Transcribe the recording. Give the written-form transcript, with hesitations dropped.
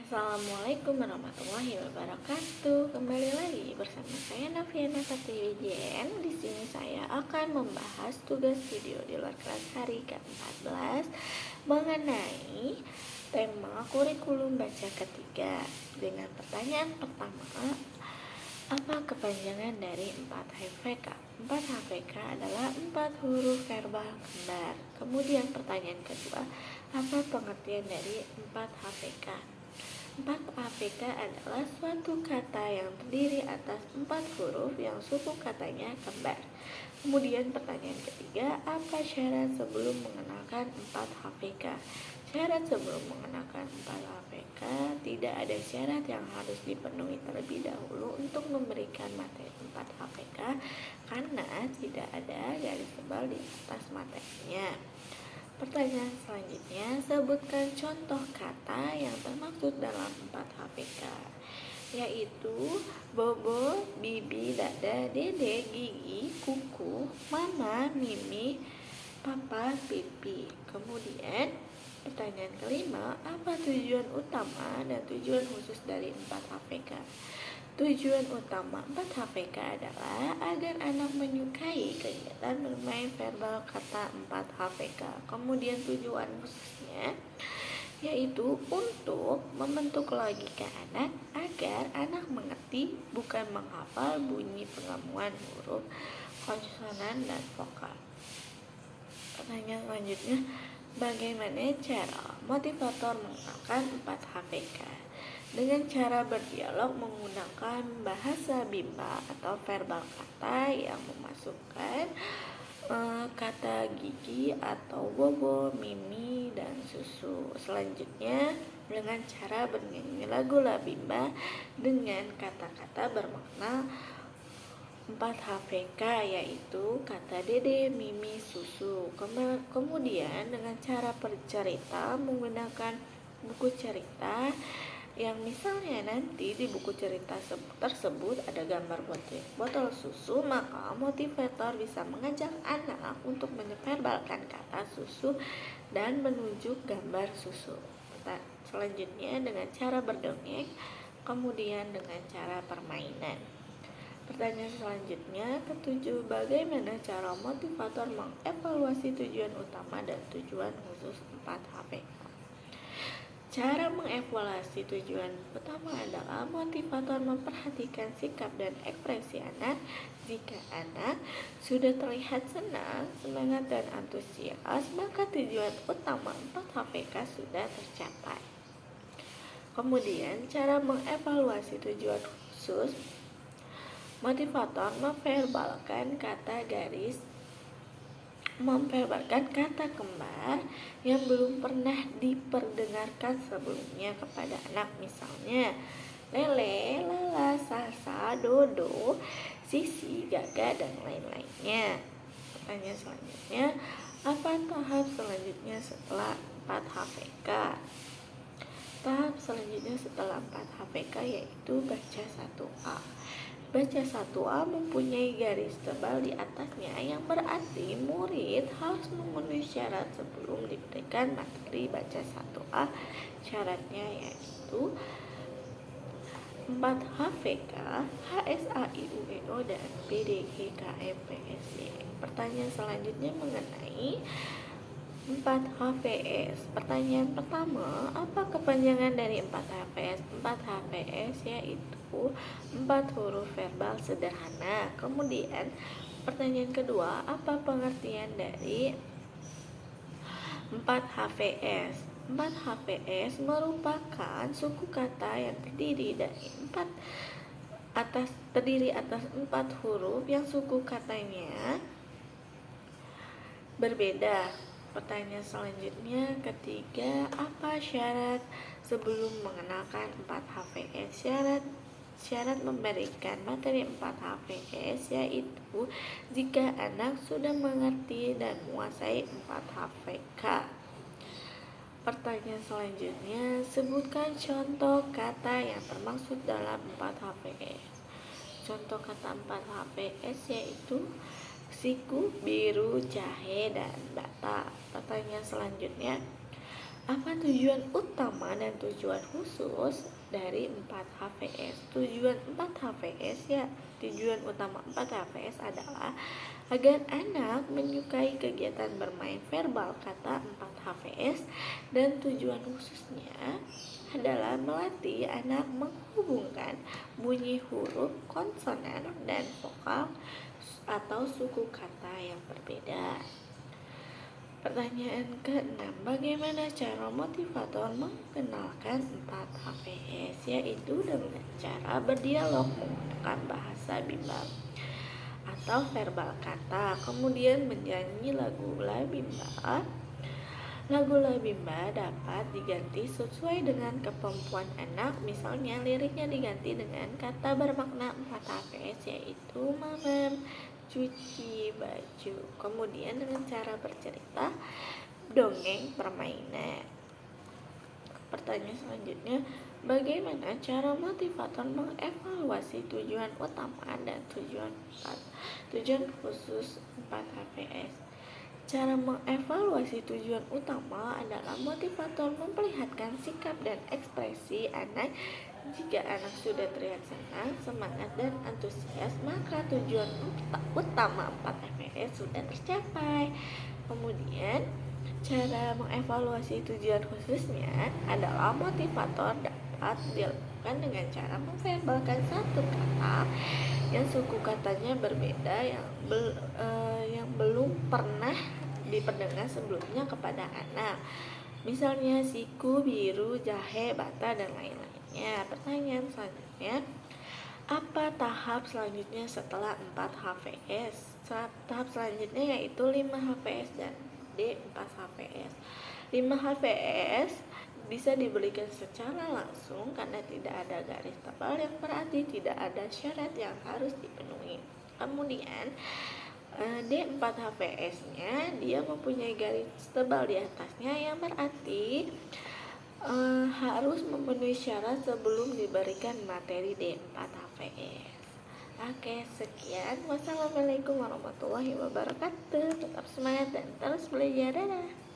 Assalamualaikum warahmatullahi wabarakatuh. Kembali lagi bersama saya Noviana Sattiwijaya. Di sini saya akan membahas tugas video di luar kelas hari ke-14 mengenai tema kurikulum baca ketiga dengan pertanyaan pertama, apa kepanjangan dari 4HVK? 4HVK adalah 4 huruf verbal kembar. Kemudian pertanyaan kedua, apa pengertian dari 4HVK? 4HVK adalah suatu kata yang terdiri atas 4 huruf yang suku katanya kembar. Kemudian pertanyaan ketiga, apa syarat sebelum mengenalkan 4HVK? Syarat sebelum mengenakan 4HVK, tidak ada syarat yang harus dipenuhi terlebih dahulu untuk memberikan materi 4HVK karena tidak ada garis tebal di atas materinya. Pertanyaan selanjutnya, sebutkan contoh kata yang termaksud dalam 4HVK, yaitu bobo, bibi, dada, dede, gigi, kuku, mama, mimi, papa, pipi. Kemudian pertanyaan kelima, apa tujuan utama dan tujuan khusus dari 4HVK? Tujuan utama 4HVK adalah agar anak menyukai kegiatan bermain verbal kata 4HVK. Kemudian tujuan khususnya yaitu untuk membentuk logika anak agar anak mengerti, bukan menghafal bunyi pengamuan huruf, konsonan, dan vokal. Pertanyaan selanjutnya, bagaimana cara motivator mengenalkan 4HVK? Dengan cara berdialog menggunakan bahasa bimba atau verbal kata yang memasukkan kata gigi atau bobo, mimi, dan susu. Selanjutnya dengan cara bernyanyi lagu La Bimba dengan kata-kata bermakna 4HVK, yaitu kata dede, mimi, susu. Kemudian dengan cara bercerita menggunakan buku cerita yang misalnya nanti di buku cerita tersebut ada gambar botol susu, maka motivator bisa mengajak anak untuk menyeverbalkan kata susu dan menunjuk gambar susu. Selanjutnya dengan cara berdongeng, kemudian dengan cara permainan. Pertanyaan selanjutnya, ketujuh, bagaimana cara motivator mengevaluasi tujuan utama dan tujuan khusus 4HVK? Cara mengevaluasi tujuan utama adalah motivator memperhatikan sikap dan ekspresi anak. Jika anak sudah terlihat senang, semangat, dan antusias, maka tujuan utama 4HVK sudah tercapai. Kemudian, cara mengevaluasi tujuan khusus, motivator memverbalkan kata kembar yang belum pernah diperdengarkan sebelumnya kepada anak, misalnya lele, lala, sasa, dodo, sisi, gaga, dan lain-lainnya. Pertanyaan selanjutnya, apa tahap selanjutnya setelah 4HVK? Tahap selanjutnya setelah 4HVK yaitu baca 1A. Baca 1A mempunyai garis tebal di atasnya, yang berarti murid harus memenuhi syarat sebelum diberikan materi baca 1A. Syaratnya yaitu 4HVK, HSAIUEO, dan PDGKMPSY. Pertanyaan selanjutnya mengenai 4HVS. Pertanyaan pertama, apa kepanjangan dari 4HVS? 4HVS yaitu 4 huruf verbal sederhana. Kemudian pertanyaan kedua, apa pengertian dari 4HVS? 4HVS merupakan suku kata yang terdiri atas 4 huruf yang suku katanya berbeda. Pertanyaan selanjutnya ketiga, apa syarat sebelum mengenalkan 4HVS? Syarat memberikan materi 4HVS yaitu jika anak sudah mengerti dan menguasai 4HVK. Pertanyaan selanjutnya, sebutkan contoh kata yang termaksud dalam 4HVS. Contoh kata 4HVS yaitu siku, biru, jahe, dan bata. Pertanyaan selanjutnya, Apa tujuan utama dan tujuan khusus dari 4 HVS? Tujuan 4 HVS tujuan utama 4 HVS adalah agar anak menyukai kegiatan bermain verbal kata 4 HVS, dan tujuan khususnya adalah melatih anak menghubungkan bunyi huruf, konsonan, dan vokal atau suku kata yang berbeda. Pertanyaan ke-6, bagaimana cara motivator mengenalkan 4 HVS? Yaitu dengan cara berdialog menggunakan bahasa bimbang atau verbal kata, kemudian menyanyi lagu labimba. Lagu labimba dapat diganti sesuai dengan kemampuan anak, misalnya liriknya diganti dengan kata bermakna 4 HVS, yaitu mamam, cuci baju. Kemudian dengan cara bercerita, dongeng, permainan. Pertanyaan selanjutnya, bagaimana cara motivator mengevaluasi tujuan utama dan tujuan khusus 4 HVS? Cara mengevaluasi tujuan utama adalah motivator memperlihatkan sikap dan ekspresi anak. Jika anak sudah terlihat senang, semangat, dan antusias, maka tujuan utama 4 HVS sudah tercapai. Kemudian, cara mengevaluasi tujuan khususnya adalah motivator dapat dilakukan dengan cara memverbalkan satu kata yang suku katanya berbeda yang belum pernah diperdengar sebelumnya kepada anak. Misalnya siku, biru, jahe, bata, dan lain-lainnya. Pertanyaan selanjutnya, apa tahap selanjutnya setelah 4 HVS? Tahap selanjutnya yaitu 5 HVS dan D4 HVS. 5 HVS bisa diberikan secara langsung karena tidak ada garis tebal, yang berarti tidak ada syarat yang harus dipenuhi. Kemudian D4 HVS-nya dia mempunyai garis tebal di atasnya, yang berarti harus memenuhi syarat sebelum diberikan materi D4 HVS. Oke, sekian. Wassalamualaikum warahmatullahi wabarakatuh. Tetap semangat dan terus belajar. Dadah.